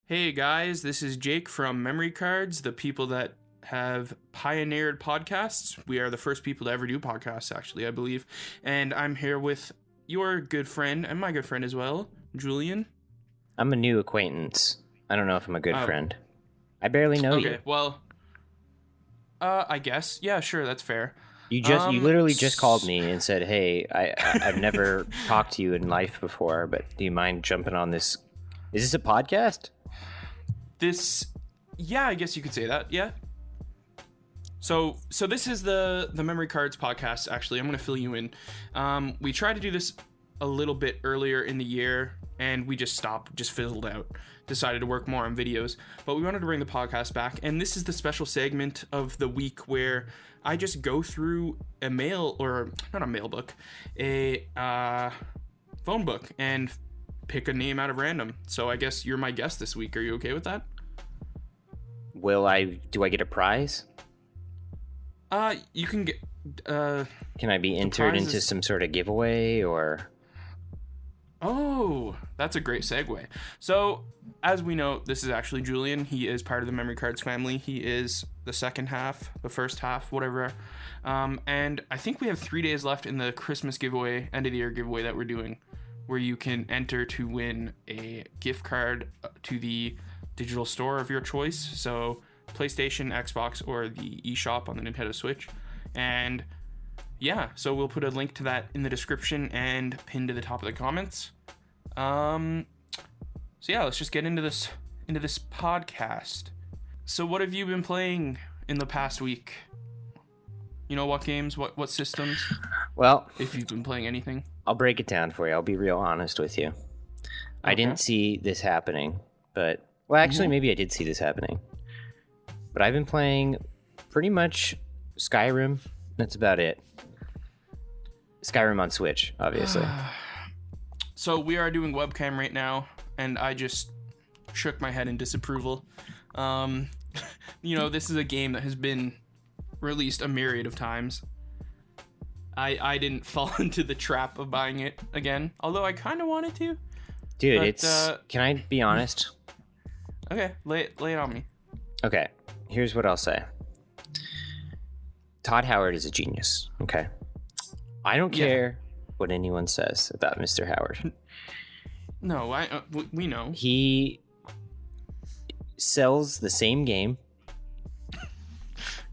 Hey guys, this is Jake from Memory Cards, the people that have pioneered podcasts. We are the first people to ever do podcasts, actually, I believe. And I'm here with your good friend, and my good friend as well, Julien. I'm a new acquaintance. I don't know if I'm a good friend. I barely know you. Okay, well, I guess. Yeah, sure, that's fair. You literally just called me and said, hey, I've never talked to you in life before, but do you mind jumping on this? Is this a podcast? Yeah, I guess you could say that, yeah. So this is the Memory Cards podcast, actually. I'm going to fill you in. We tried to do this a little bit earlier in the year, and we just stopped, just fizzled out. Decided to work more on videos. But we wanted to bring the podcast back, and this is the special segment of the week where I just go through a phone book, and pick a name out of random. So I guess you're my guest this week. Are you okay with that? Do I get a prize? You can get, can I be entered into some sort of giveaway or? Oh, that's a great segue. So, as we know, this is actually Julien. He is part of the Memory Cards family. He is the second half, the first half, whatever. And I think we have 3 days left in the Christmas giveaway, end of the year giveaway that we're doing, where you can enter to win a gift card to the digital store of your choice. So PlayStation, Xbox, or the eShop on the Nintendo Switch. And yeah, so we'll put a link to that in the description and pinned to the top of the comments. So yeah, let's just get into this podcast. So what have you been playing in the past week? You know, what games, what systems? Well, if you've been playing anything. I'll break it down for you. I'll be real honest with you. Okay. I didn't see this happening, but actually maybe I did see this happening. But I've been playing pretty much Skyrim. That's about it. Skyrim on Switch, obviously. So we are doing webcam right now, and I just shook my head in disapproval. This is a game that has been released a myriad of times. I didn't fall into the trap of buying it again, although I kind of wanted to. Dude, can I be honest? Okay, lay it on me. Okay, here's what I'll say. Todd Howard is a genius, okay? I don't care what anyone says about Mr. Howard. No, we know. He sells the same game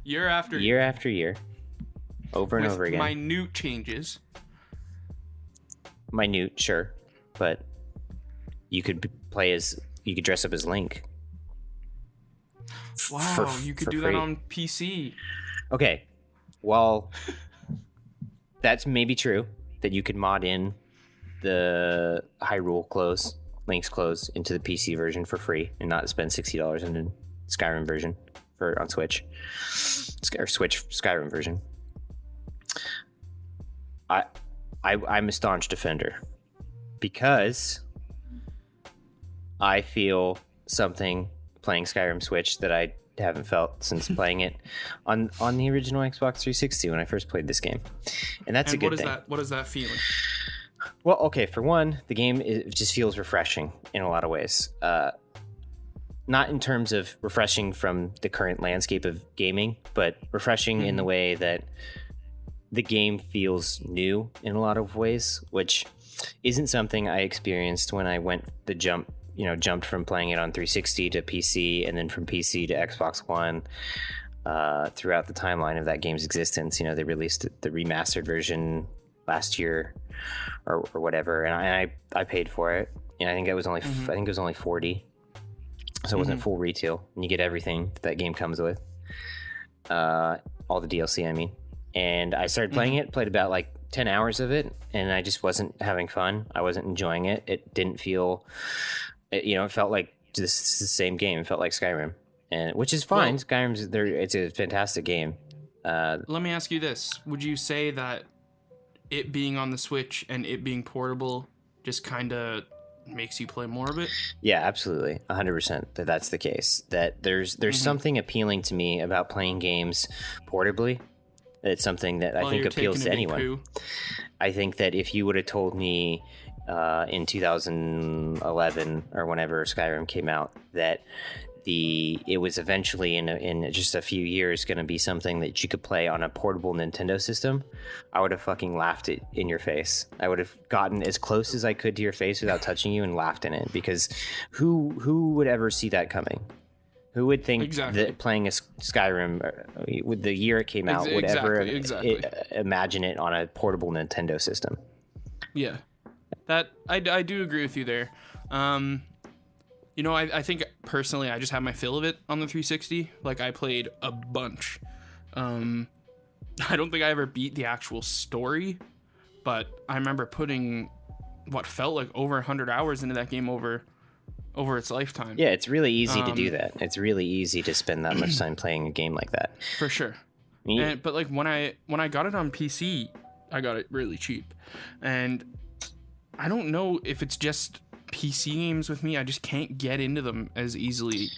year after year, over and over again. Minute changes. Minute, sure, but you could dress up as Link. Wow, you could do free. That on PC. Okay, well, that's maybe true that you could mod in the Hyrule clothes, Link's clothes, into the PC version for free and not spend $60 in the Skyrim version on Switch, or Switch Skyrim version. I'm a staunch defender because I feel something playing Skyrim Switch that I haven't felt since playing it on the original Xbox 360 when I first played this game, and that's a good thing. What is that feeling? Well, okay, for one, the game just feels refreshing in a lot of ways. Not in terms of refreshing from the current landscape of gaming, but refreshing in the way that the game feels new in a lot of ways, which isn't something I experienced when I jumped from playing it on 360 to PC and then from PC to Xbox One. Throughout the timeline of that game's existence, they released the remastered version last year or whatever, and I paid for it, and I think it was only I think it was only $40, so it wasn't full retail, and you get everything that game comes with, all the DLC, I mean. And I started playing it, played about like 10 hours of it, and I just wasn't having fun. I wasn't enjoying it. It didn't feel, it felt like this the same game. It felt like Skyrim, and which is fine. Well, it's a fantastic game. Let me ask you this. Would you say that it being on the Switch and it being portable just kind of makes you play more of it? Yeah, absolutely. 100% that's the case. That there's something appealing to me about playing games portably. It's something that I think appeals to anyone. I think that if you would have told me in 2011 or whenever Skyrim came out, that it was eventually in just a few years going to be something that you could play on a portable Nintendo system, I would have fucking laughed it in your face. I would have gotten as close as I could to your face without touching you and laughed in it, because who would ever see that coming? Who would think that playing a Skyrim with the year it came out would ever imagine it on a portable Nintendo system? Yeah, that I do agree with you there. You know, I think personally I just have my fill of it on the 360. Like, I played a bunch. I don't think I ever beat the actual story, but I remember putting what felt like over 100 hours into that game over its lifetime. Yeah, it's really easy to do that. It's really easy to spend that much time playing a game like that. For sure. But like when I got it on PC, I got it really cheap. And I don't know if it's just PC games with me. I just can't get into them as easily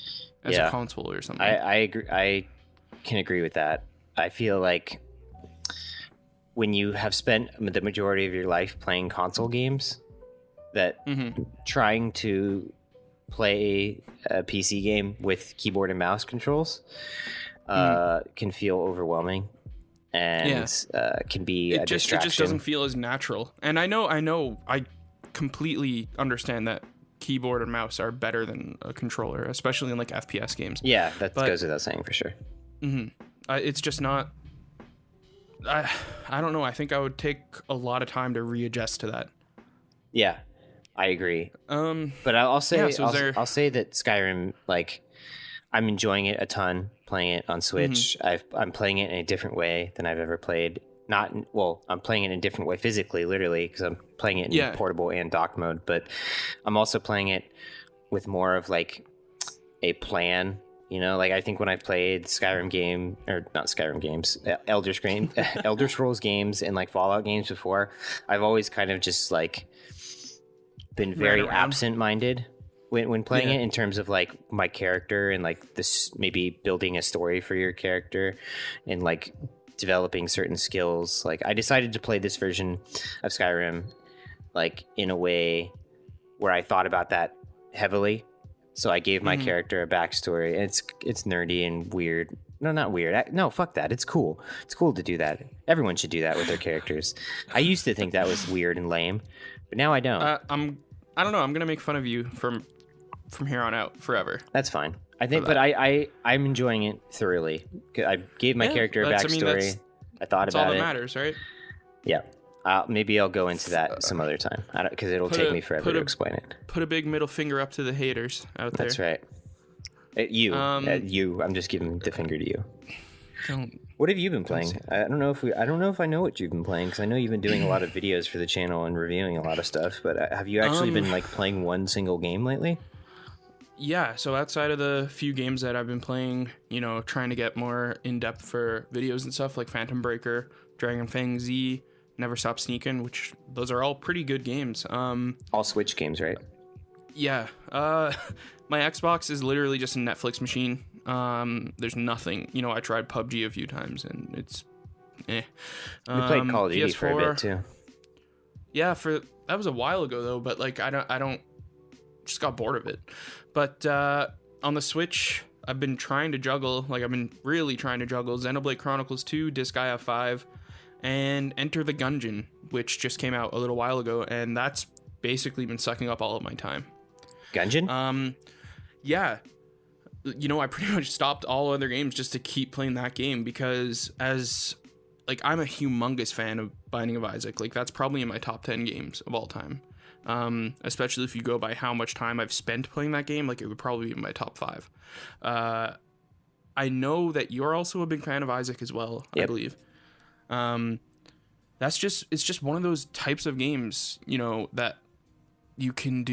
as a console or something. I agree. I can agree with that. I feel like when you have spent the majority of your life playing console games, that trying to play a PC game with keyboard and mouse controls can feel overwhelming, and can be a distraction. It just doesn't feel as natural. And I know I completely understand that keyboard and mouse are better than a controller, especially in like FPS games. Yeah, that goes without saying for sure. It's just not. I don't know. I think I would take a lot of time to readjust to that. Yeah, I agree. But I'll say I'll say that Skyrim, like, I'm enjoying it a ton playing it on Switch. I'm playing it in a different way than I've ever played. I'm playing it in a different way physically, literally, because I'm playing it in portable and dock mode, but I'm also playing it with more of like a plan. You know, like I think when I've played Elder Scrolls games and like Fallout games before, I've always kind of just like been very absent-minded when playing it, in terms of like my character and like this, maybe building a story for your character and like developing certain skills. Like, I decided to play this version of Skyrim like in a way where I thought about that heavily. So I gave my character a backstory. And it's nerdy and weird. No, not weird. No, fuck that. It's cool. It's cool to do that. Everyone should do that with their characters. I used to think that was weird and lame, but now I don't. I don't know. I'm gonna make fun of you from here on out forever. That's fine. I think, but I'm enjoying it thoroughly. I gave my character a backstory. I thought about it. That's all that matters, right? Yeah. Maybe I'll go into that some other time, because it'll take me forever to explain it. Put a big middle finger up to the haters out there. That's right. You. I'm just giving the finger to you. Don't. What have you been playing? I don't know if I know what you've been playing, because I know you've been doing a lot of videos for the channel and reviewing a lot of stuff. But have you actually been like playing one single game lately? Yeah, so outside of the few games that I've been playing, you know, trying to get more in-depth for videos and stuff, like Phantom Breaker, Dragon Fang Z, Never Stop Sneaking, which those are all pretty good games. All Switch games, right? Yeah. My Xbox is literally just a Netflix machine. There's nothing. You know, I tried PUBG a few times, and it's We played Call of Duty for a bit, too. Yeah, that was a while ago, though, but like I don't just got bored of it. But on the Switch, I've been trying to juggle, Xenoblade Chronicles 2, Disgaea 5, and Enter the Gungeon, which just came out a little while ago, and that's basically been sucking up all of my time. Gungeon? Yeah. You know, I pretty much stopped all other games just to keep playing that game, because I'm a humongous fan of Binding of Isaac. Like, that's probably in my top 10 games of all time. Especially if you go by how much time I've spent playing that game, like it would probably be in my top 5. I know that you're also a big fan of Isaac as well, yep. I believe. It's just one of those types of games, you know, that you can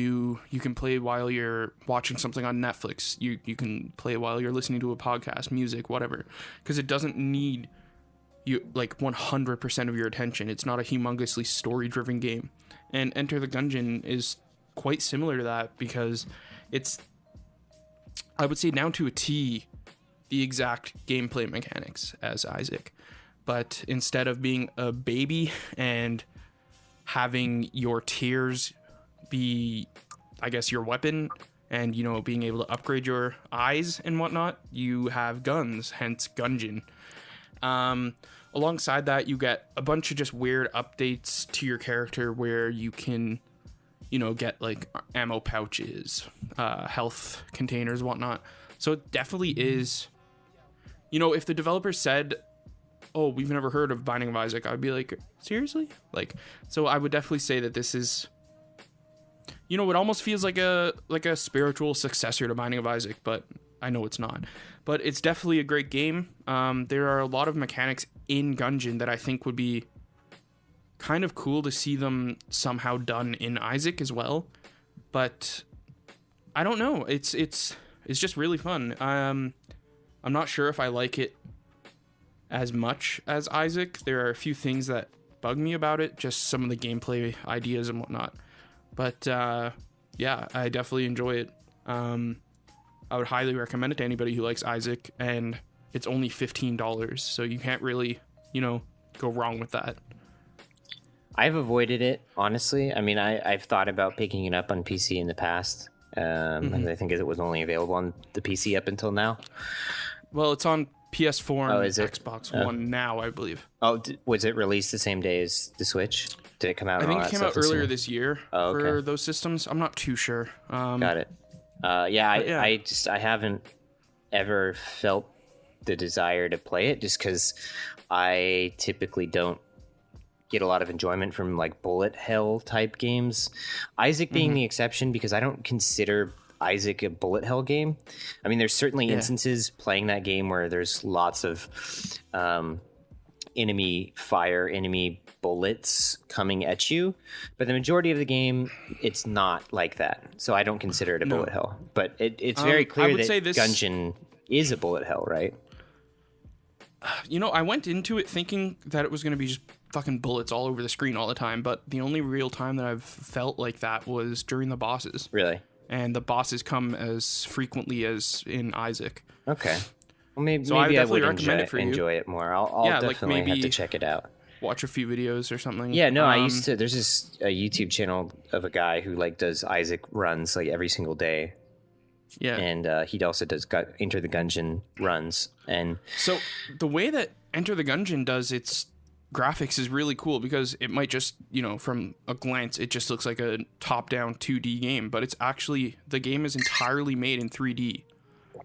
play while you're watching something on Netflix. You can play while you're listening to a podcast, music, whatever, because it doesn't need you like 100% of your attention. It's not a humongously story-driven game. And Enter the Gungeon is quite similar to that, because it's, I would say down to a T, the exact gameplay mechanics as Isaac. But instead of being a baby and having your tears be, I guess, your weapon and, you know, being able to upgrade your eyes and whatnot, you have guns, hence Gungeon. Alongside that, you get a bunch of just weird updates to your character where you can, you know, get like ammo pouches, health containers, whatnot. So it definitely is, you know, if the developer said, oh, we've never heard of Binding of Isaac, I'd be like, seriously? Like, so I would definitely say that this is, you know, it almost feels like a spiritual successor to Binding of Isaac, but I know it's not. But it's definitely a great game. There are a lot of mechanics in Gungeon that I think would be kind of cool to see them somehow done in Isaac as well. But I don't know. It's just really fun. I'm not sure if I like it as much as Isaac. There are a few things that bug me about it, just some of the gameplay ideas and whatnot. But yeah, I definitely enjoy it. I would highly recommend it to anybody who likes Isaac, and it's only $15, so you can't really, you know, go wrong with that. I've avoided it, honestly. I mean, I've thought about picking it up on PC in the past. And I think it was only available on the PC up until now. Well, it's on PS4 and is it? Xbox One now, I believe. Oh, was it released the same day as the Switch? Did it come out? I think it came out earlier this year for okay. those systems. I'm not too sure. Got it. I haven't ever felt the desire to play it just because I typically don't get a lot of enjoyment from like bullet hell type games. Isaac being the exception, because I don't consider Isaac a bullet hell game. I mean, there's certainly instances playing that game where there's lots of enemy bullets coming at you, but the majority of the game, it's not like that. So I don't consider it a bullet hell. But it's very clear that Gungeon is a bullet hell, right? You know, I went into it thinking that it was going to be just fucking bullets all over the screen all the time, but the only real time that I've felt like that was during the bosses. Really? And the bosses come as frequently as in Isaac. Okay. Well, maybe I would enjoy it more. I'll definitely have to check it out. Watch a few videos or something. Yeah, no, I used to. There's this YouTube channel of a guy who like does Isaac runs like every single day. Yeah, and he also does Enter the Gungeon runs. And so the way that Enter the Gungeon does its graphics is really cool, because it might just, you know, from a glance, it just looks like a top-down 2D game, but it's actually, the game is entirely made in 3D.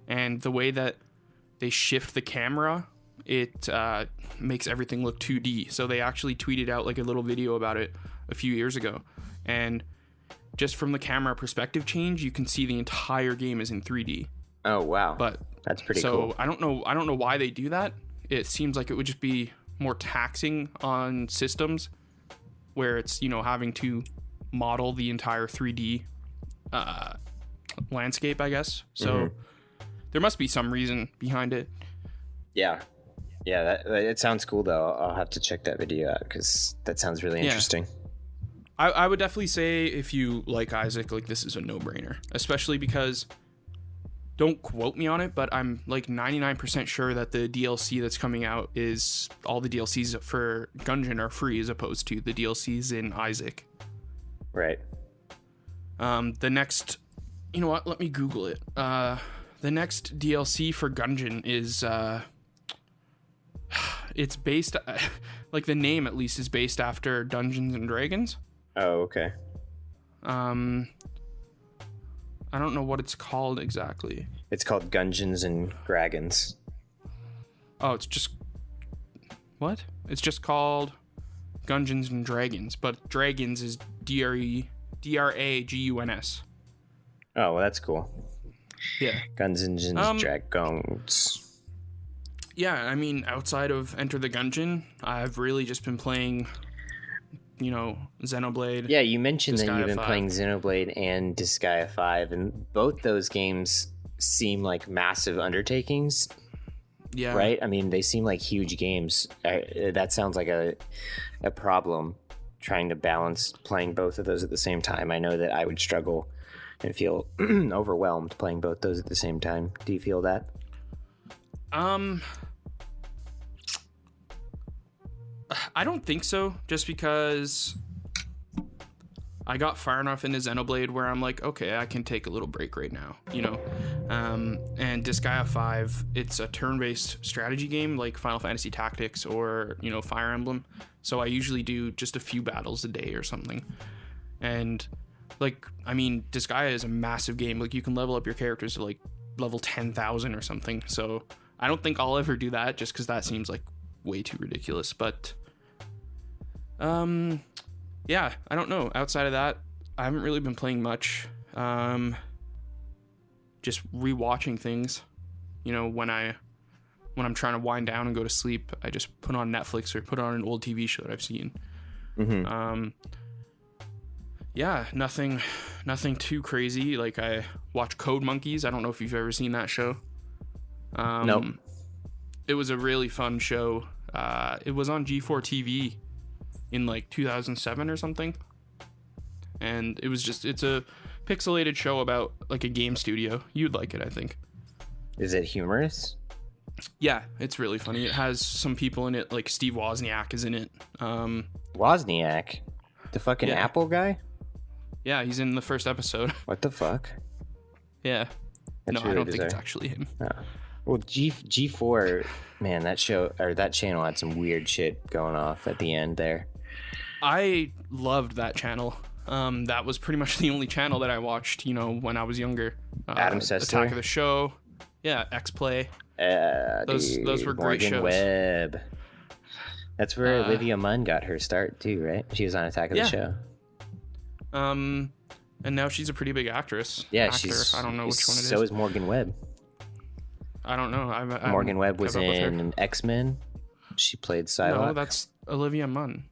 And the way that they shift the camera, it makes everything look 2D. So they actually tweeted out like a little video about it a few years ago. And just from the camera perspective change, you can see the entire game is in 3D. Oh, wow. But that's pretty cool. So I don't know why they do that. It seems like it would just be more taxing on systems where it's, you know, having to model the entire 3D landscape, I guess. So there must be some reason behind it. Yeah, it sounds cool though. I'll have to check that video out because that sounds really interesting. I would definitely say if you like Isaac, like, this is a no-brainer, especially because, don't quote me on it, but I'm like 99% sure that the DLC that's coming out is, all the DLCs for Gungeon are free as opposed to the DLCs in Isaac. Right. The next, you know what? Let me Google it. The next DLC for Gungeon is, it's based, like the name at least is based after Dungeons and Dragons. Oh, okay. I don't know what it's called exactly. It's called Gungeons and Dragons. Oh, it's just... What? It's just called Gungeons and Dragons, but Dragons is Draguns. Oh, well, that's cool. Yeah. Gungeons and Dragons. Yeah, I mean, outside of Enter the Gungeon, I've really just been playing, you know, Xenoblade. Yeah, you mentioned Disgaea that you've been 5. playing Xenoblade and Disgaea 5, and both those games seem like massive undertakings. Yeah. Right? I mean, they seem like huge games. That sounds like a problem, trying to balance playing both of those at the same time. I know that I would struggle and feel overwhelmed playing both those at the same time. Do you feel that? I don't think so, just because I got far enough into Xenoblade where I'm like, okay, I can take a little break right now, you know. And Disgaea 5, it's a turn-based strategy game like Final Fantasy Tactics or, you know, Fire Emblem. So I usually do just a few battles a day or something. And like, I mean, Disgaea is a massive game. Like, you can level up your characters to like level 10,000 or something. So I don't think I'll ever do that just because that seems like way too ridiculous. But yeah, I don't know. Outside of that, I haven't really been playing much. Just rewatching things. You know, when I'm trying to wind down and go to sleep, I just put on Netflix or put on an old TV show that I've seen. Yeah, nothing too crazy. Like, I watch Code Monkeys. I don't know if you've ever seen that show. Nope. It was a really fun show. It was on G4 TV in like 2007 or something. And it's a pixelated show about like a game studio. You'd like it, I think. Is it humorous? Yeah, it's really funny. It has some people in it, like Steve Wozniak is in it. Wozniak? The fucking Apple guy? Yeah, he's in the first episode. What the fuck? Yeah. That's no, really I don't bizarre. think it's actually him. Oh. Well, G4, man, that channel had some weird shit going off at the end there. I loved that channel. That was pretty much the only channel that I watched, you know, when I was younger. Adam Sessler. Attack of the Show. Yeah, X-Play. Those were great Morgan shows. Webb. That's where Olivia Munn got her start too, right? She was on Attack of the Show. And now she's a pretty big actress. Yeah, she's. I don't know which one it is. So is Morgan Webb. I don't know. Morgan Webb was in X-Men. She played Psylocke. No, that's Olivia Munn.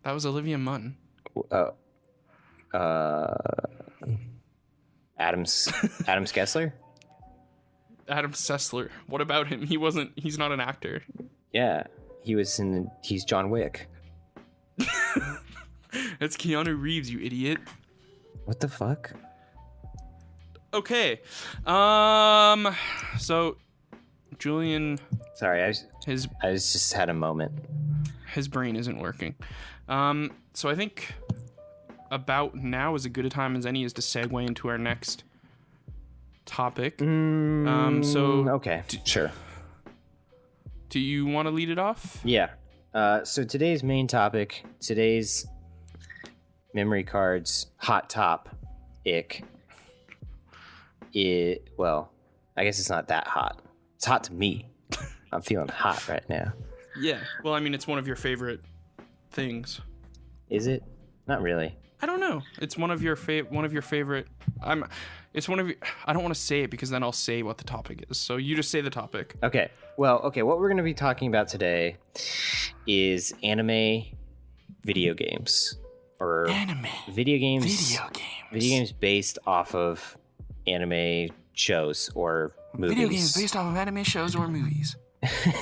That was Olivia Munn. Adam Skessler? Adam Sessler. What about him? He's not an actor. Yeah, he's John Wick. It's Keanu Reeves, you idiot. What the fuck? Okay. So Julien, sorry, I just had a moment. His brain isn't working. So I think about now is as good a time as any is to segue into our next topic. Okay, sure. Do you want to lead it off? Yeah. So today's main topic, today's memory cards hot topic, well, I guess it's not that hot. It's hot to me. I'm feeling hot right now. Yeah. Well, I mean, it's one of your favorite things. Is it? Not really. I don't know. It's one of your favorite. It's one of your. I don't want to say it because then I'll say what the topic is. So you just say the topic. Okay. Well, okay. What we're going to be talking about today is anime video games, or video games based off of anime shows or movies. Video games based off of anime shows or movies.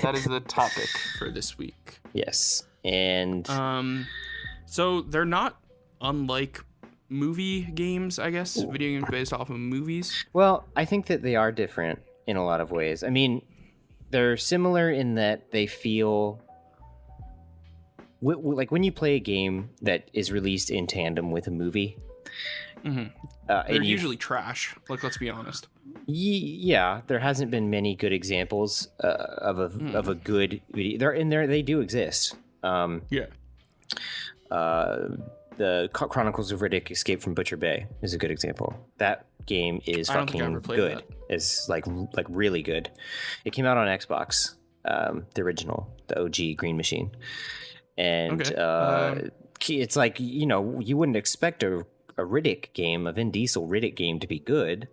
That is the topic for this week. Yes. And so they're not unlike movie games, I guess. Video games based off of movies. Well, I think that they are different in a lot of ways. I mean, they're similar in that they feel like when you play a game that is released in tandem with a movie. Mm-hmm. They're usually trash. Like, let's be honest. Yeah, there hasn't been many good examples of a good video. They do exist. The Chronicles of Riddick: Escape from Butcher Bay is a good example. That game is fucking good. It's like really good. It came out on Xbox, the original, the OG Green Machine, and it's like, you know, you wouldn't expect a Riddick game, a Vin Diesel Riddick game, to be good,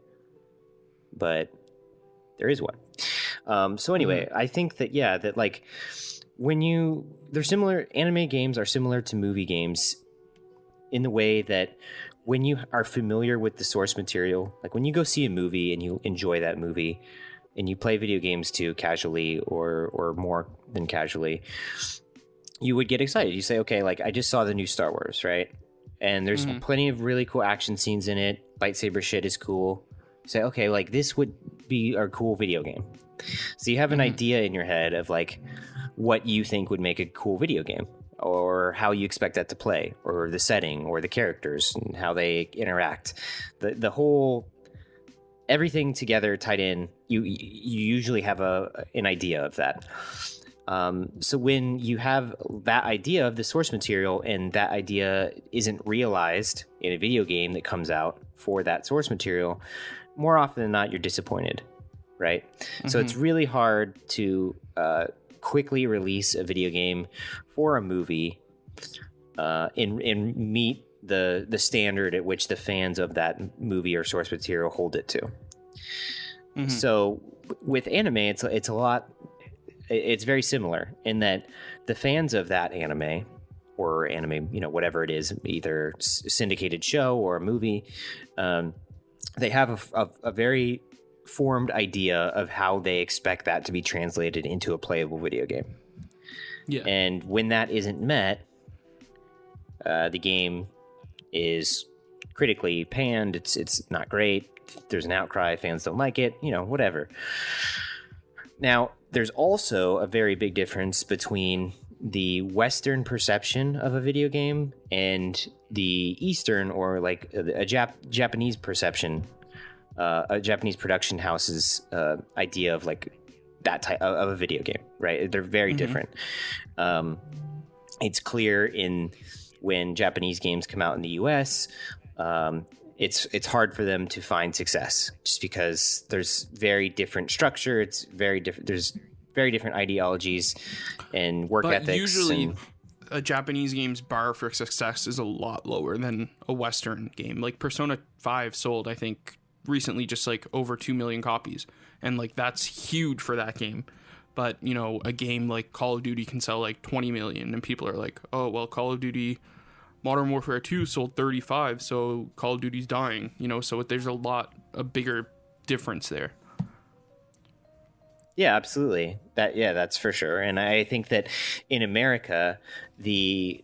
but there is one. So anyway, I think that like they're similar. Anime games are similar to movie games in the way that when you are familiar with the source material, like when you go see a movie and you enjoy that movie and you play video games too casually or more than casually, you would get excited. You say, okay, like I just saw the new Star Wars, right? And there's plenty of really cool action scenes in it. Lightsaber shit is cool. You say, okay, like this would be a cool video game. So you have an idea in your head of like what you think would make a cool video game. or how you expect that to play, or the setting, or the characters and how they interact. The whole everything together tied in. You usually have an idea of that. So when you have that idea of the source material and that idea isn't realized in a video game that comes out for that source material, more often than not, you're disappointed, right? Mm-hmm. So it's really hard to quickly release a video game for a movie and meet the standard at which the fans of that movie or source material hold it to. Mm-hmm. So with anime, it's a lot. It's very similar in that the fans of that anime or anime, whatever it is, either syndicated show or a movie, they have a very formed idea of how they expect that to be translated into a playable video game. Yeah. And when that isn't met, the game is critically panned. It's not great. There's an outcry. Fans don't like it. Whatever. Now, there's also a very big difference between the Western perception of a video game and the Eastern or like a Japanese perception, a Japanese production house's idea of like that type of a video game, right? They're very different. It's clear when Japanese games come out in the US, it's hard for them to find success just because there's very different structure. It's very different. There's very different ideologies and work ethics. Usually a Japanese game's bar for success is a lot lower than a Western game. Like Persona 5 sold, I think, recently just like over 2 million copies. And like that's huge for that game. But, a game like Call of Duty can sell like 20 million and people are like, oh, well, Call of Duty Modern Warfare 2 sold 35, so Call of Duty's dying, so there's a bigger difference there. Yeah, absolutely. That's for sure. And I think that in America, the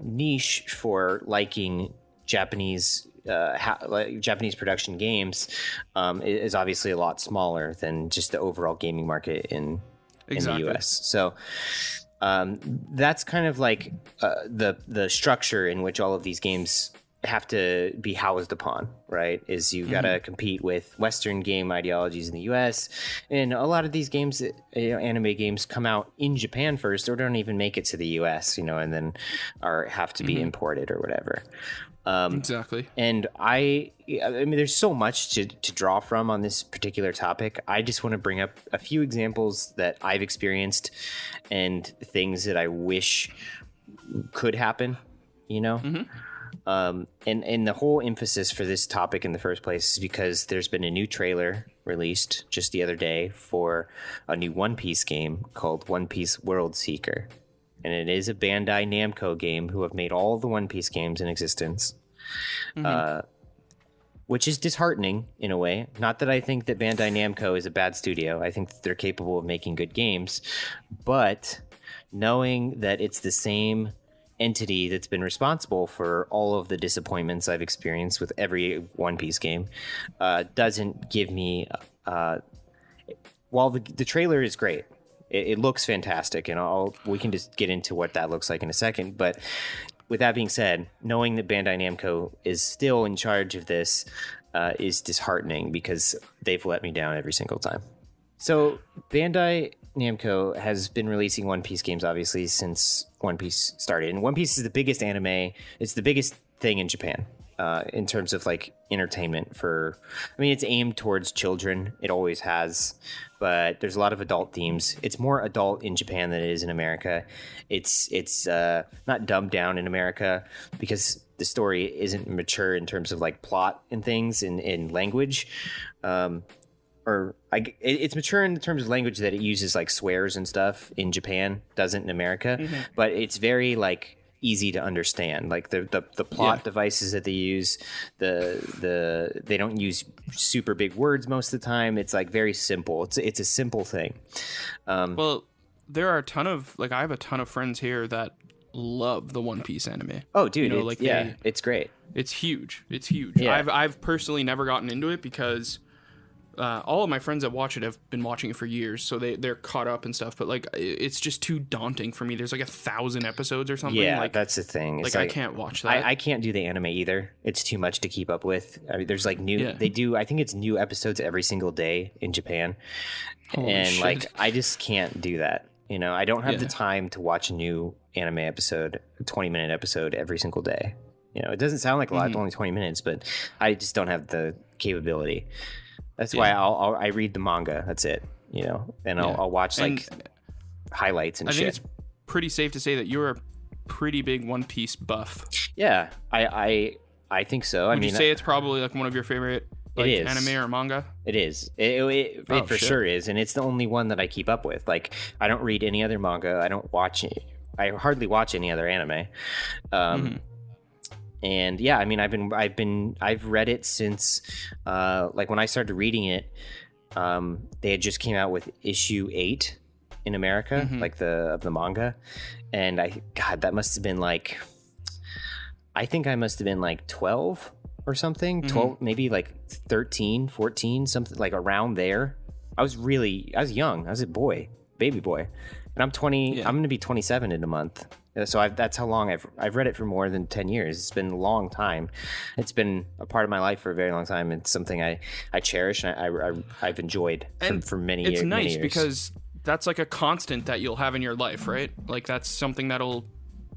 niche for liking Japanese production games is obviously a lot smaller than just the overall gaming market in the US. So that's kind of like the structure in which all of these games have to be housed upon, right? Is you got to compete with Western game ideologies in the US, and a lot of these games, anime games, come out in Japan first, or don't even make it to the US, and then have to be imported or whatever. Exactly. And I mean, there's so much to draw from on this particular topic. I just want to bring up a few examples that I've experienced and things that I wish could happen, And the whole emphasis for this topic in the first place is because there's been a new trailer released just the other day for a new One Piece game called One Piece World Seeker. And it is a Bandai Namco game who have made all the One Piece games in existence, which is disheartening in a way. Not that I think that Bandai Namco is a bad studio. I think that they're capable of making good games. But knowing that it's the same entity that's been responsible for all of the disappointments I've experienced with every One Piece game doesn't give me... while the trailer is great, it looks fantastic, and we can just get into what that looks like in a second. But with that being said, knowing that Bandai Namco is still in charge of this is disheartening because they've let me down every single time. So Bandai Namco has been releasing One Piece games, obviously, since One Piece started. And One Piece is the biggest anime. It's the biggest thing in Japan in terms of like entertainment it's aimed towards children. It always has. But there's a lot of adult themes. It's more adult in Japan than it is in America. It's not dumbed down in America because the story isn't mature in terms of like plot and things in language. It's mature in terms of language that it uses like swears and stuff in Japan, doesn't in America. But it's very like easy to understand. Like the plot devices that they use, they don't use super big words most of the time. It's like very simple. It's a simple thing. Well, there are I have a ton of friends here that love the One Piece anime. Oh, dude, it's great. It's huge. Yeah. I've personally never gotten into it because all of my friends that watch it have been watching it for years, so they're caught up and stuff. But like, it's just too daunting for me. There's like 1,000 episodes or something. Yeah, like, that's the thing. It's I can't watch that. I can't do the anime either. It's too much to keep up with. I mean, there's like new. Yeah. They do. I think it's new episodes every single day in Japan, Holy and shit. like I just can't do that. You know, I don't have the Yeah. time to watch a new anime episode, a 20-minute episode every single day. You know, it doesn't sound like a lot. It's only 20 minutes, but I just don't have the capability. That's why I read the manga. That's it. You know, and I'll watch like highlights and I shit. think it's pretty safe to say that you're a pretty big One Piece buff. Yeah, I think so. Would you say it's probably like one of your favorite like is. anime or manga? It is. It for shit. sure is, and it's the only one that I keep up with. Like, I don't read any other manga. I hardly watch any other anime. And yeah, I mean, I've read it since, like when I started reading it, they had just came out with issue 8 in America, like of the manga, and that must have been like, I think I must have been like 12 or something, 12, maybe like 13, 14, something like around there. I was young. I was a baby boy, and I'm 20. Yeah. I'm going to be 27 in a month. So that's how long I've read it for more than 10 years. It's been a long time. It's been a part of my life for a very long time. It's something I cherish and I've enjoyed for many years. It's nice many years. because that's like a constant that you'll have in your life, right? Like that's something that'll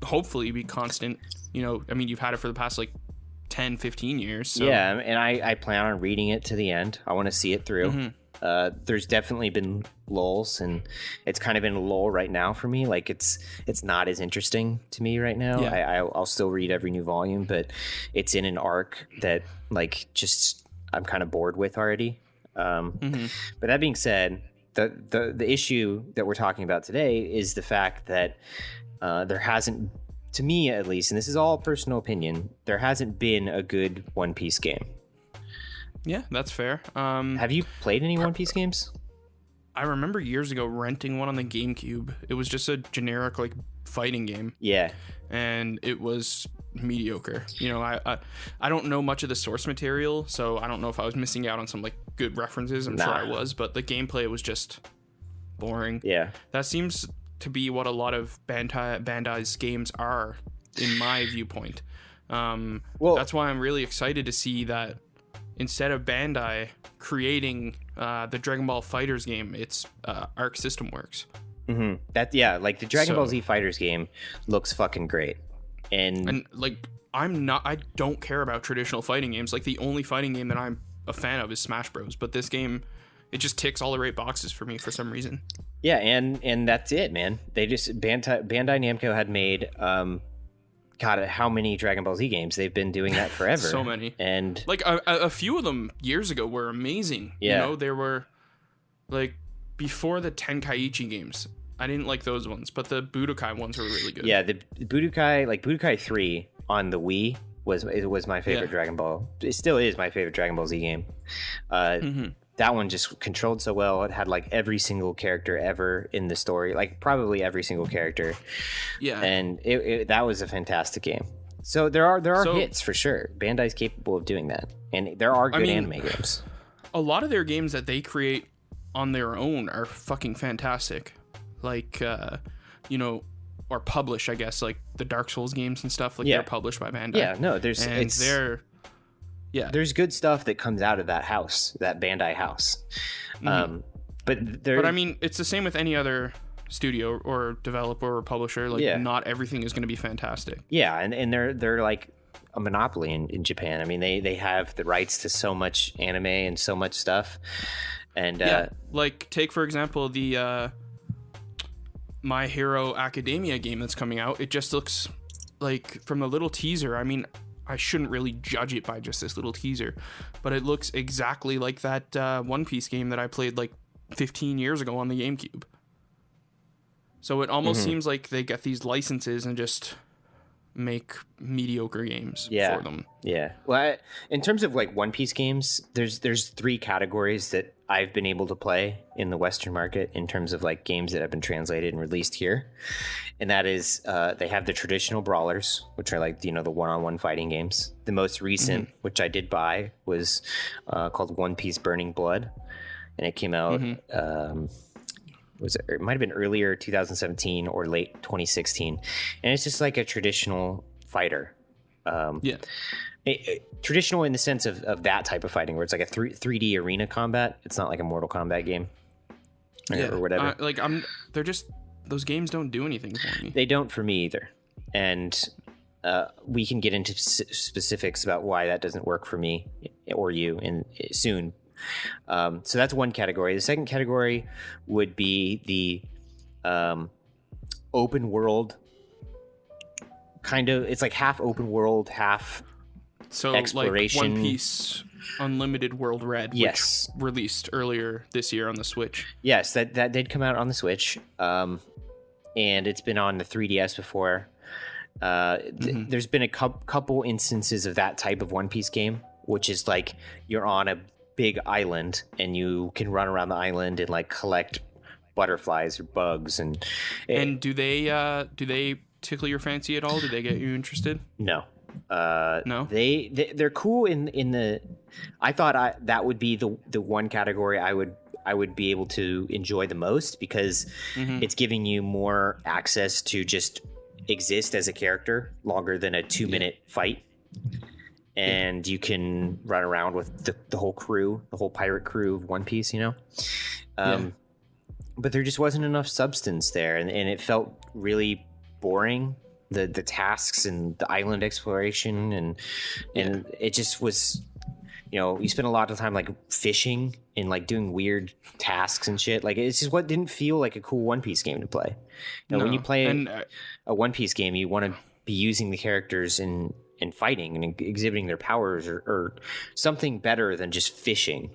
hopefully be constant. You know, I mean, you've had it for the past like 10, 15 years. So. Yeah, and I plan on reading it to the end. I want to see it through. There's definitely been lulls, and it's kind of in a lull right now for me. Like it's not as interesting to me right now. Yeah. I'll still read every new volume, but it's in an arc that like just I'm kind of bored with already. But that being said, the issue that we're talking about today is the fact that there hasn't, to me at least, and this is all personal opinion, there hasn't been a good One Piece game. Yeah, that's fair. Have you played any One Piece games? I remember years ago renting one on the GameCube. It was just a generic like fighting game. Yeah. And it was mediocre. You know, I don't know much of the source material, so I don't know if I was missing out on some like good references. I'm sure I was, but the gameplay was just boring. Yeah. That seems to be what a lot of Bandai's games are, in my viewpoint. Well, that's why I'm really excited to see that instead of Bandai creating the Dragon Ball FighterZ game, it's Arc System Works. Like the Dragon Ball Z FighterZ game looks fucking great, and like I don't care about traditional fighting games. Like the only fighting game that I'm a fan of is Smash Bros. But this game, it just ticks all the right boxes for me for some reason. Yeah, and that's it, man. They just Bandai Namco had made God, how many Dragon Ball Z games? They've been doing that forever. So many. And like a few of them years ago were amazing. Yeah. You know, there were like before the Tenkaichi games. I didn't like those ones, but the Budokai ones were really good. Yeah, the Budokai 3 on the Wii was my favorite Dragon Ball. It still is my favorite Dragon Ball Z game. That one just controlled so well. It had like every single character ever in the story, like probably every single character. Yeah. And that was a fantastic game. So there are hits for sure. Bandai's capable of doing that. And there are good anime games. A lot of their games that they create on their own are fucking fantastic. Like, you know, or publish, I guess, like the Dark Souls games and stuff. Like they're published by Bandai. Yeah, no, there's good stuff that comes out of that house, that Bandai house. But I mean, it's the same with any other studio or developer or publisher. Like, not everything is going to be fantastic. Yeah, and they're like a monopoly in Japan. I mean, they have the rights to so much anime and so much stuff. And like take for example the My Hero Academia game that's coming out. It just looks like, from the little teaser, I mean, I shouldn't really judge it by just this little teaser, but it looks exactly like that One Piece game that I played like 15 years ago on the GameCube. So it almost seems like they get these licenses and just make mediocre games for them. Yeah. Well, in terms of like One Piece games, there's 3 categories that I've been able to play in the Western market in terms of like games that have been translated and released here. And that is, they have the traditional brawlers, which are like, the one-on-one fighting games. The most recent, which I did buy, was called One Piece Burning Blood. And it came out, it might have been earlier 2017 or late 2016. And it's just like a traditional fighter. Traditional in the sense of that type of fighting, where it's like a 3D arena combat. It's not like a Mortal Kombat game or whatever. Those games don't do anything for me. They don't for me either. And we can get into specifics about why that doesn't work for me or you soon. So that's one category. The second category would be the open world kind of. It's like half open world, half exploration. Like One Piece Unlimited World Red, yes, which released earlier this year on the Switch. Yes, that did come out on the Switch, and it's been on the 3DS before. There's been a couple instances of that type of One Piece game, which is like you're on a big island and you can run around the island and like collect butterflies or bugs and do they tickle your fancy at all? Do they get you interested? No. No, they're cool in the. I thought that would be the one category I would be able to enjoy the most, because it's giving you more access to just exist as a character longer than a 2-minute fight, and you can run around with the whole crew, the whole pirate crew of One Piece, but there just wasn't enough substance there, and it felt really boring. The tasks and the island exploration and it just was, you spent a lot of time like fishing and like doing weird tasks and shit. Like it's just what didn't feel like a cool One Piece game to play. When you play a One Piece game, you want to be using the characters and fighting and exhibiting their powers or something better than just fishing,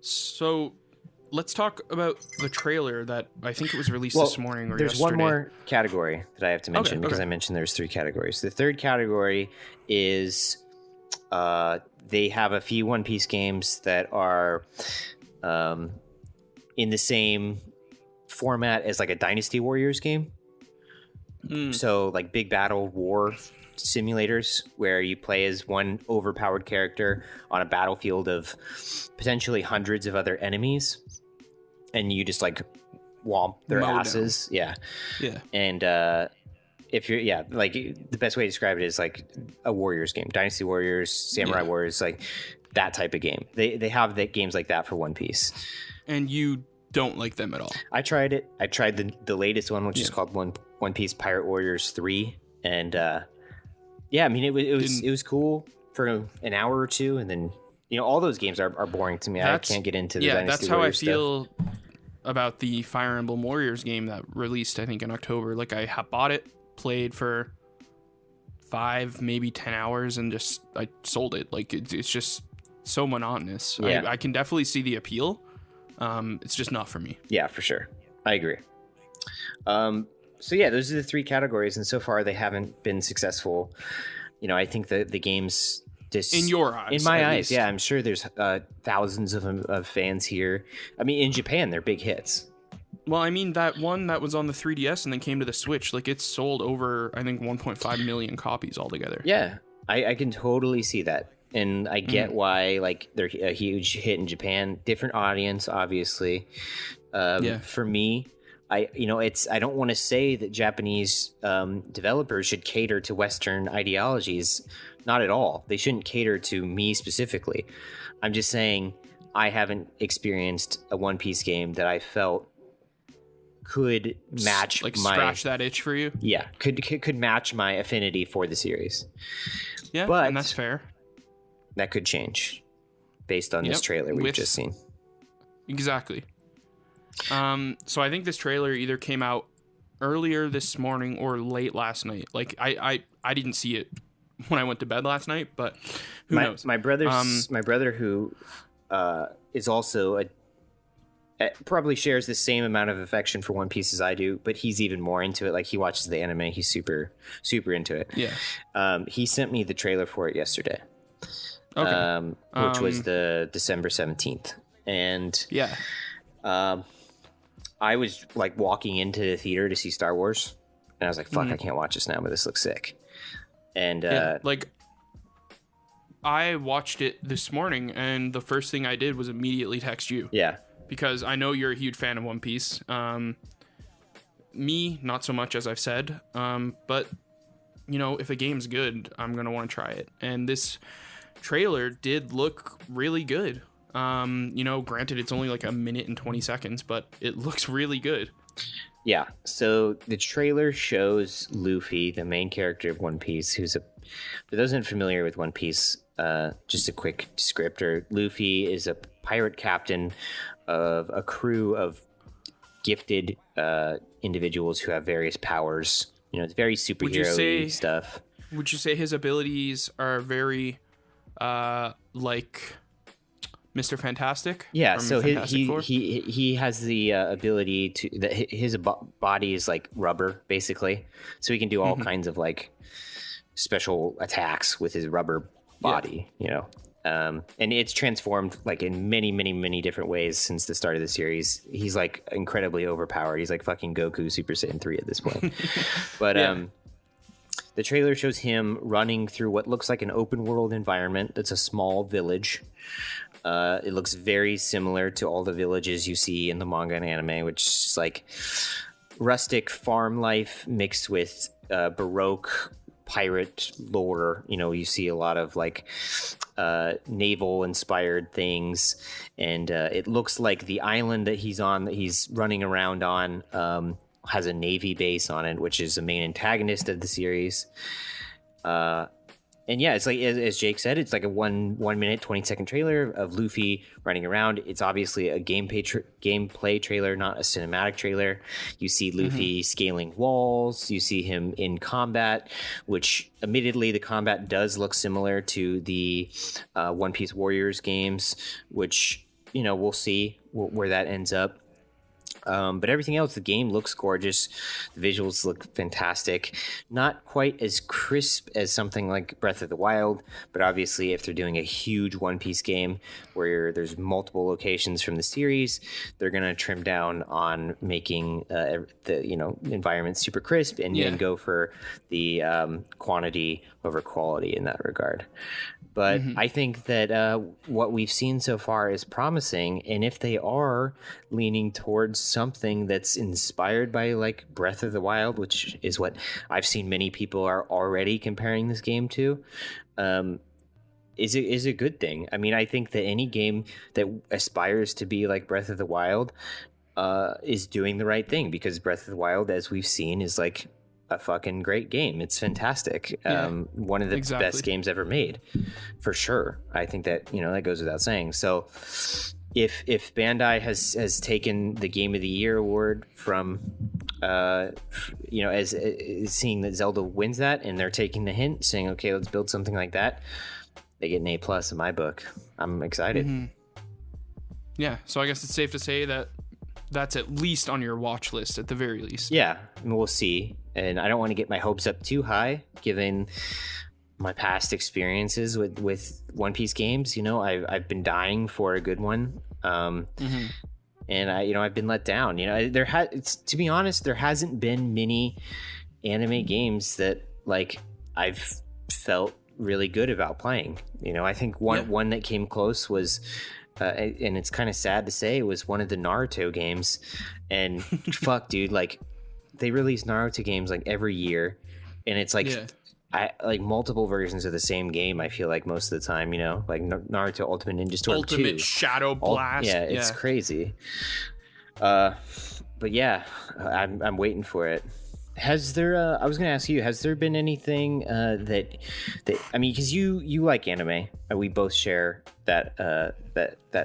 So let's talk about the trailer that I think it was released this morning or there's yesterday. One more category that I have to mention because I mentioned there's 3 categories. The third category is they have a few One Piece games that are in the same format as like a Dynasty Warriors game. So like big battle war simulators where you play as one overpowered character on a battlefield of potentially hundreds of other enemies. And you just like womp their asses. Yeah. And if you're like the best way to describe it is like a Warriors game, Dynasty Warriors, Samurai Warriors, like that type of game. They have games like that for One Piece. And you don't like them at all? I tried it. I tried the latest one, which is called One Piece Pirate Warriors 3, and I mean it was cool for an hour or two, and then all those games are boring to me. I can't get into the Dynasty that's how Warriors I feel about the Fire Emblem Warriors game that released, I think, in October. Like I bought it, played for 5, maybe 10 hours, and just I sold it. Like it's just so monotonous. I can definitely see the appeal. It's just not for me. Yeah, for sure. I agree. So yeah, those are the 3 categories, and so far they haven't been successful. I think the games just in your eyes, in my eyes, I'm sure there's thousands of fans here. I mean, in Japan, they're big hits. Well, I mean, that one that was on the 3DS and then came to the Switch, like it's sold over, I think, 1.5 million copies altogether. Yeah, I can totally see that. And I get why, like, they're a huge hit in Japan. Different audience, obviously. For me, I don't want to say that Japanese developers should cater to Western ideologies. Not at all. They shouldn't cater to me specifically. I'm just saying I haven't experienced a One Piece game that I felt could match scratch that itch for you. Yeah, could match my affinity for the series. Yeah, but and that's fair. That could change based on this trailer we've just seen. Exactly. So I think this trailer either came out earlier this morning or late last night. Like I didn't see it when I went to bed last night, but who knows? My brother who is also probably shares the same amount of affection for One Piece as I do, but he's even more into it. Like, he watches the anime. He's super, super into it. Yeah. He sent me the trailer for it yesterday. Okay. Which was the December 17th. And yeah. I was like walking into the theater to see Star Wars, and I was like, fuck, I can't watch this now, but this looks sick. And like, I watched it this morning, and the first thing I did was immediately text you. Yeah. Because I know you're a huge fan of One Piece. Me, not so much, as I've said. But, you know, if a game's good, I'm going to want to try it. And this trailer did look really good. You know, granted, it's only like a minute and 20 seconds, but it looks really good. Yeah. So the trailer shows Luffy, the main character of One Piece, for those unfamiliar with One Piece, just a quick descriptor. Luffy is a pirate captain of a crew of gifted individuals who have various powers. You know, it's very superhero-y stuff. Would you say his abilities are very like Mr. Fantastic? Yeah, so he has the ability his body is like rubber, basically. So he can do all kinds of like special attacks with his rubber body, you know. And it's transformed like in many, many, many different ways since the start of the series. He's like incredibly overpowered. He's like fucking Goku Super Saiyan 3 at this point. But the trailer shows him running through what looks like an open world environment. That's a small village. It looks very similar to all the villages you see in the manga and anime, which is like rustic farm life mixed with Baroque pirate lore. You know, you see a lot of like naval inspired things, and it looks like the island that he's running around on has a navy base on it, which is the main antagonist of the series. And yeah, it's like, as Jake said, it's like a 1 minute 20-second trailer of Luffy running around. It's obviously a gameplay trailer, not a cinematic trailer. You see Luffy scaling walls. You see him in combat, which admittedly the combat does look similar to the One Piece Warriors games, which, you know, we'll see where that ends up. But everything else, the game looks gorgeous. The visuals look fantastic. Not quite as crisp as something like Breath of the Wild, but obviously if they're doing a huge One Piece game where there's multiple locations from the series, they're going to trim down on making the environment super crisp and then go for the quantity over quality in that regard. But I think that what we've seen so far is promising. And if they are leaning towards something that's inspired by like Breath of the Wild, which is what I've seen many people are already comparing this game to, is a good thing. I mean, I think that any game that aspires to be like Breath of the Wild is doing the right thing, because Breath of the Wild, as we've seen, is like a fucking great game. It's fantastic. One of the best games ever made, for sure. I think that, you know, that goes without saying. So if Bandai has taken the Game of the Year award from you know, as seeing that Zelda wins that, and they're taking the hint, saying, okay, let's build something like that, they get an A+ in my book. I'm excited. Yeah, so I guess it's safe to say that that's at least on your watch list at the very least. Yeah, we'll see. And I don't want to get my hopes up too high, given my past experiences with One Piece games. You know, I've been dying for a good one, and I've been let down. You know, to be honest, there hasn't been many anime games that like I've felt really good about playing. You know, I think one that came close was. And it's kind of sad to say, it was one of the Naruto games, and fuck, dude, like they release Naruto games like every year, and it's like I like multiple versions of the same game. I feel like most of the time, you know, like Naruto Ultimate Ninja Storm 2, Ultimate Shadow Blast. It's crazy. But yeah, I'm waiting for it. Has there? I was going to ask you. Has there been anything that I mean, because you like anime, and we both share that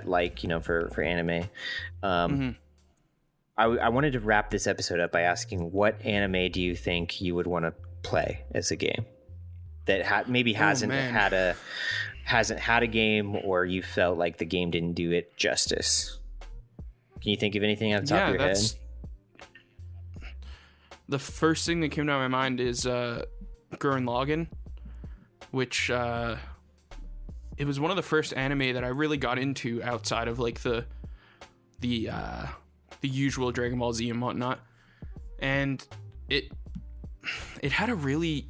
like, you know, for anime. I wanted to wrap this episode up by asking, what anime do you think you would want to play as a game that hasn't had a game, or you felt like the game didn't do it justice? Can you think of anything off the top of your head? The first thing that came to my mind is Gurren Lagann, which it was one of the first anime that I really got into outside of like the usual Dragon Ball Z and whatnot, and it had a really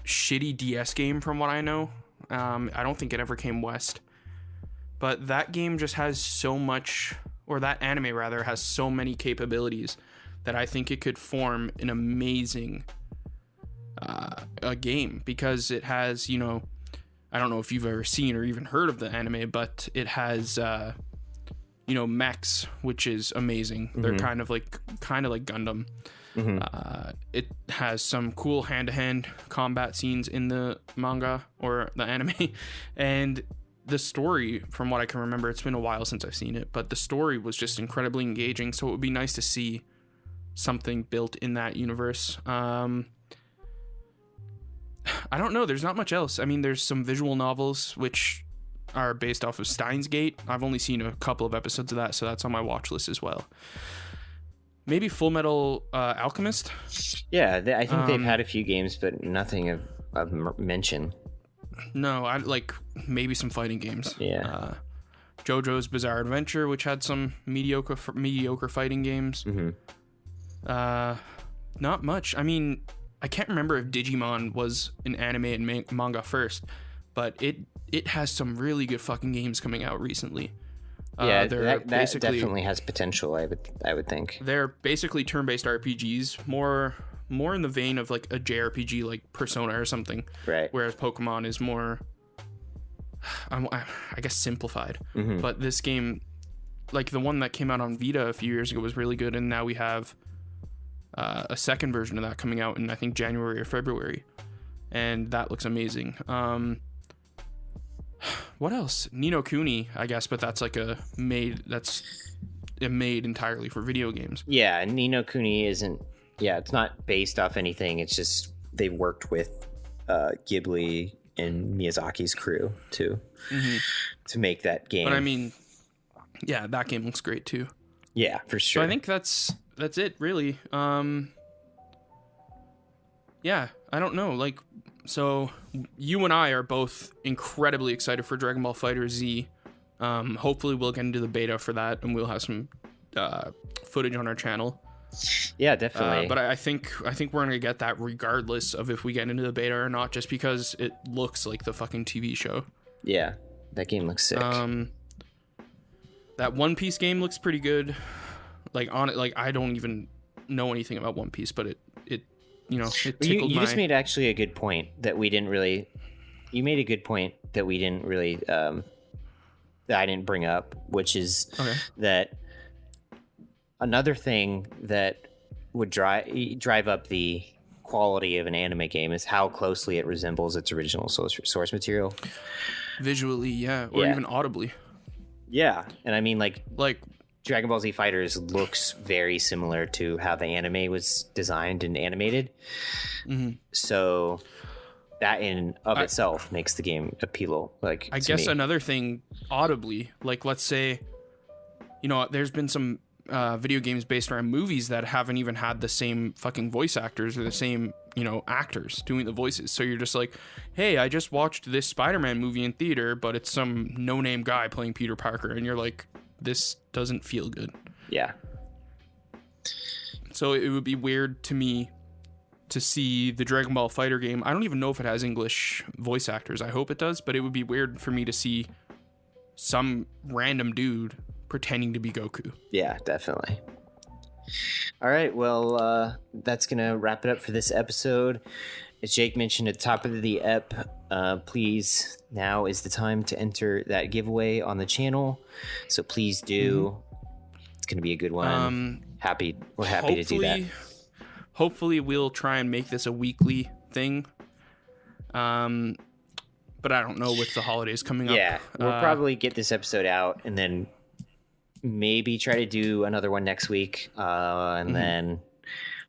shitty DS game from what I know. I don't think it ever came west, but that game just has so much, or that anime rather has so many capabilities that I think it could form an amazing a game, because it has, you know, I don't know if you've ever seen or even heard of the anime, but it has you know, mechs, which is amazing. Mm-hmm. They're kind of like Gundam. Mm-hmm. It has some cool hand-to-hand combat scenes in the manga or the anime, and the story, from what I can remember, it's been a while since I've seen it, but the story was just incredibly engaging. So it would be nice to see something built in that universe. I don't know. There's not much else. I mean, there's some visual novels which are based off of Steins Gate. I've only seen a couple of episodes of that, so that's on my watch list as well. Maybe Full Metal Alchemist. Yeah, I think they've had a few games, but nothing of mention. No, I like maybe some fighting games. Yeah. JoJo's Bizarre Adventure, which had some mediocre fighting games. Mm-hmm. Not much. I mean, I can't remember if Digimon was an anime and manga first, but it has some really good fucking games coming out recently. Yeah, that definitely has potential. I would think they're basically turn-based RPGs, more in the vein of like a JRPG, like Persona or something. Right. Whereas Pokemon is more, I guess, simplified. Mm-hmm. But this game, like the one that came out on Vita a few years ago, was really good, and now we have a second version of that coming out in I think January or February, and that looks amazing. What else? Ni no Kuni, I guess, but that's like made entirely for video games. Yeah, Ni no Kuni isn't. Yeah, it's not based off anything. It's just they've worked with Ghibli and Miyazaki's crew to make that game. But I mean, yeah, that game looks great too. Yeah, for sure. So I think that's it, really. Yeah, I don't know. Like, so you and I are both incredibly excited for Dragon Ball FighterZ. Hopefully we'll get into the beta for that, and we'll have some footage on our channel. Yeah, definitely. But I think we're gonna get that regardless of if we get into the beta or not, just because it looks like the fucking TV show. Yeah, that game looks sick. That One Piece game looks pretty good. Like on it, like I don't even know anything about One Piece, but it you know, it tickled you just made actually a good point that we didn't really. You made a good point that we didn't really. That I didn't bring up, which is that another thing that would drive up the quality of an anime game is how closely it resembles its original source material. Visually, yeah, or even audibly. Yeah, and I mean like Dragon Ball Z FighterZ looks very similar to how the anime was designed and animated. Mm-hmm. So that in of itself makes the game appeal. Like, I guess another thing audibly, like let's say, you know, there's been some video games based around movies that haven't even had the same fucking voice actors or the same, you know, actors doing the voices. So you're just like, hey, I just watched this Spider-Man movie in theater, but it's some no-name guy playing Peter Parker, and you're like, this doesn't feel good. Yeah. So it would be weird to me to see the Dragon Ball Fighter game. I don't even know if it has English voice actors. I hope it does, but it would be weird for me to see some random dude pretending to be Goku. Yeah, definitely. All right, well, that's going to wrap it up for this episode. As Jake mentioned at the top of the ep, please, now is the time to enter that giveaway on the channel. So please do. Mm-hmm. It's going to be a good one. We're happy to do that. Hopefully we'll try and make this a weekly thing. But I don't know with the holidays coming up. Yeah, we'll probably get this episode out and then maybe try to do another one next week. And then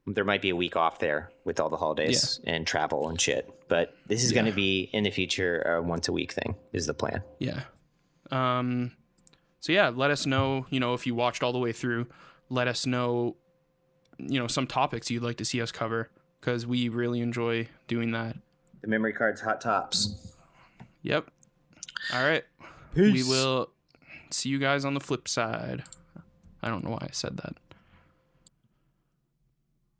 there might be a week off there with all the holidays and travel and shit. But this is going to be in the future a once a week thing is the plan. Yeah. So yeah, let us know, if you watched all the way through. Let us know, some topics you'd like to see us cover, because we really enjoy doing that. The memory cards, hot tops. Yep. All right. Peace. We will see you guys on the flip side. I don't know why I said that.